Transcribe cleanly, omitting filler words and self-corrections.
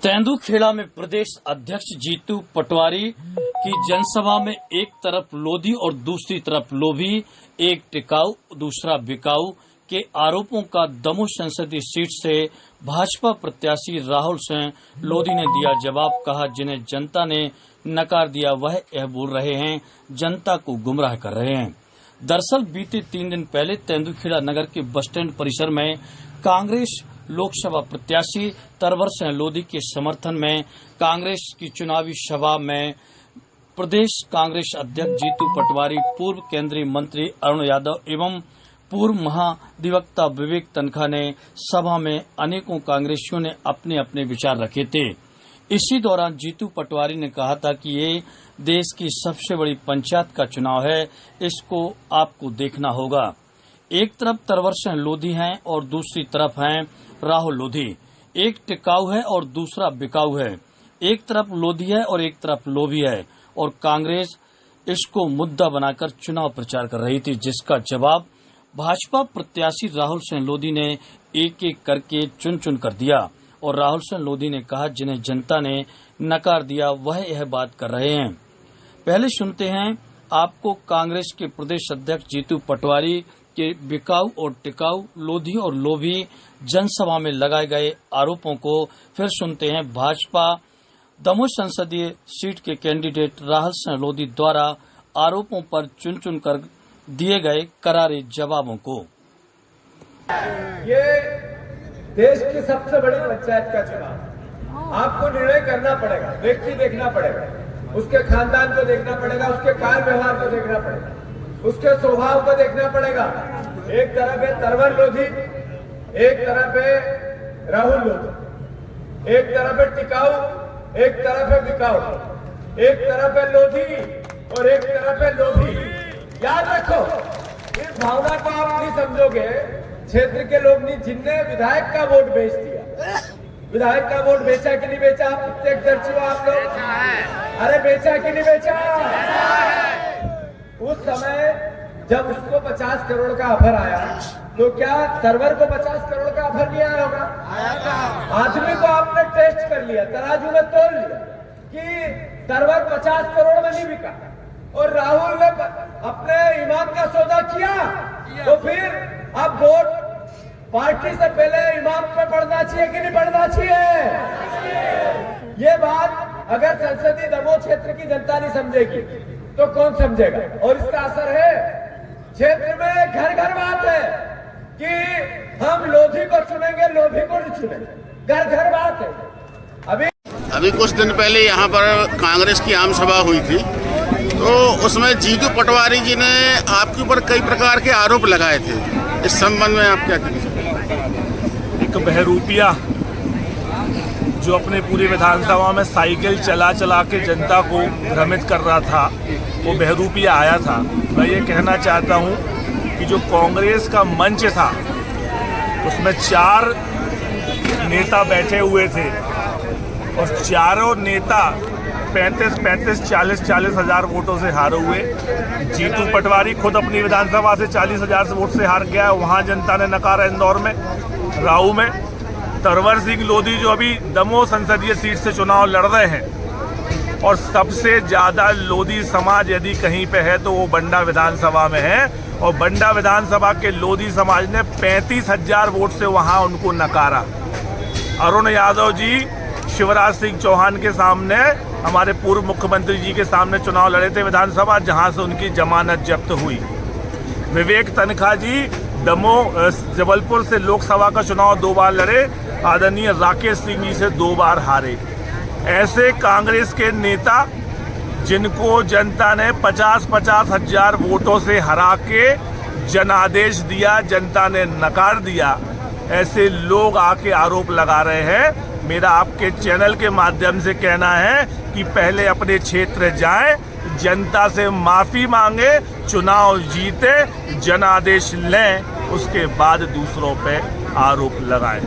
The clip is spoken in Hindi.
तेंदुखेड़ा में प्रदेश अध्यक्ष जीतू पटवारी की जनसभा में एक तरफ लोधी और दूसरी तरफ लोभी, एक टिकाऊ दूसरा बिकाऊ के आरोपों का दमोह संसदीय सीट से भाजपा प्रत्याशी राहुल सिंह लोधी ने दिया जवाब। कहा, जिन्हें जनता ने नकार दिया वह यह बोल रहे हैं, जनता को गुमराह कर रहे हैं। दरअसल बीते 3 दिन पहले तेंदुखेड़ा नगर के बस स्टैंड परिसर में कांग्रेस लोकसभा प्रत्याशी तरवर सिंह लोधी के समर्थन में कांग्रेस की चुनावी सभा में प्रदेश कांग्रेस अध्यक्ष जीतू पटवारी, पूर्व केंद्रीय मंत्री अरुण यादव एवं पूर्व महाधिवक्ता विवेक तनखा ने सभा में अनेकों कांग्रेसियों ने अपने अपने विचार रखे थे। इसी दौरान जीतू पटवारी ने कहा था कि ये देश की सबसे बड़ी पंचायत का चुनाव है, इसको आपको देखना होगा। एक तरफ तरवर सिंह लोधी हैं और दूसरी तरफ हैं राहुल लोधी। एक टिकाऊ है और दूसरा बिकाऊ है। एक तरफ लोधी है और एक तरफ लोभी है और कांग्रेस इसको मुद्दा बनाकर चुनाव प्रचार कर रही थी, जिसका जवाब भाजपा प्रत्याशी राहुल सिंह लोधी ने एक एक करके चुन चुन कर दिया। और राहुल सिंह लोधी ने कहा, जिन्हें जनता ने नकार दिया वह यह बात कर रहे हैं। पहले सुनते हैं आपको कांग्रेस के प्रदेश अध्यक्ष जीतू पटवारी के बिकाऊ और टिकाऊ, लोधी और लोभी जनसभा में लगाए गए आरोपों को। फिर सुनते हैं भाजपा दमोह संसदीय सीट के कैंडिडेट राहुल सिंह लोधी द्वारा आरोपों पर चुन चुन कर दिए गए करारे जवाबों को। ये देश की सबसे बड़ी पंचायत का चुनाव, आपको निर्णय करना पड़ेगा, व्यक्ति देखना पड़ेगा, उसके खानदान को देखना पड़ेगा, उसके कार्य व्यवहार को देखना पड़ेगा, उसके स्वभाव को देखना पड़ेगा। एक तरफ है तरवर लोधी, एक तरफ है राहुल लोधी, एक तरफ है टिकाऊ, एक तरफ है बिकाऊ, एक तरफ है लोधी और एक तरफ है लोभी। याद रखो, इस भावना को आप नहीं समझोगे, क्षेत्र के लोग नहीं, जिनने विधायक का वोट बेच दिया। विधायक का वोट बेचा कि नहीं बेचा? आप प्रत्यक्षदर्शी हो आप लोग। अरे बेचा कि नहीं बेचा? उस समय जब उसको 50 करोड़ का ऑफर आया तो क्या तरवर को 50 करोड़ का ऑफर नहीं आया होगा? आदमी को आपने टेस्ट कर लिया, तराजू में तोल लिया कि तरवर 50 करोड़ में नहीं बिका और राहुल ने अपने ईमान का सौदा किया, तो फिर अब वोट पार्टी से पहले इमाम पे पड़ना चाहिए कि नहीं पड़ना चाहिए? ये बात अगर संसदीय दमोह क्षेत्र की जनता नहीं समझेगी तो कौन समझेगा? और इसका असर है क्षेत्र में, घर घर बात है कि हम लोधी को चुनेंगे, लोभी को नहीं चुनेंगे, घर घर बात है। अभी कुछ दिन पहले यहाँ पर कांग्रेस की आम सभा हुई थी, तो उसमें जीतू पटवारी जी ने आपके ऊपर कई प्रकार के आरोप लगाए थे। इस संबंध में आप क्या कहेंगे? एक बहरूपिया जो अपने पूरे विधानसभा में साइकिल चला चला के जनता को भ्रमित कर रहा था, वो बहरूपिया आया था। मैं ये कहना चाहता हूँ कि जो कांग्रेस का मंच था उसमें 4 नेता बैठे हुए थे और चारों नेता 35-35, 40-40 हजार वोटों से हारे हुए। जीतू पटवारी खुद अपनी विधानसभा से 40 हजार वोट से हार गया, वहाँ जनता ने नकारा। इंदौर में, राऊ में तरवर सिंह लोधी जो अभी दमोह संसदीय सीट से चुनाव लड़ रहे हैं, और सबसे ज्यादा लोधी समाज यदि कहीं पे है तो वो बंडा विधानसभा में है, और बंडा विधानसभा के लोधी समाज ने 35,000 वोट से वहां उनको नकारा। अरुण यादव जी शिवराज सिंह चौहान के सामने, हमारे पूर्व मुख्यमंत्री जी के सामने चुनाव लड़े थे विधानसभा, जहां से उनकी जमानत जब्त हुई। विवेक तनखा जी दमोह जबलपुर से लोकसभा का चुनाव 2 बार लड़े, आदरणीय राकेश सिंह जी से 2 बार हारे। ऐसे कांग्रेस के नेता जिनको जनता ने 50-50 हजार वोटों से हरा के जनादेश दिया, जनता ने नकार दिया, ऐसे लोग आके आरोप लगा रहे हैं। मेरा आपके चैनल के माध्यम से कहना है कि पहले अपने क्षेत्र जाएं, जनता से माफी मांगे, चुनाव जीते, जनादेश लें, उसके बाद दूसरों पे आरोप लगाएं।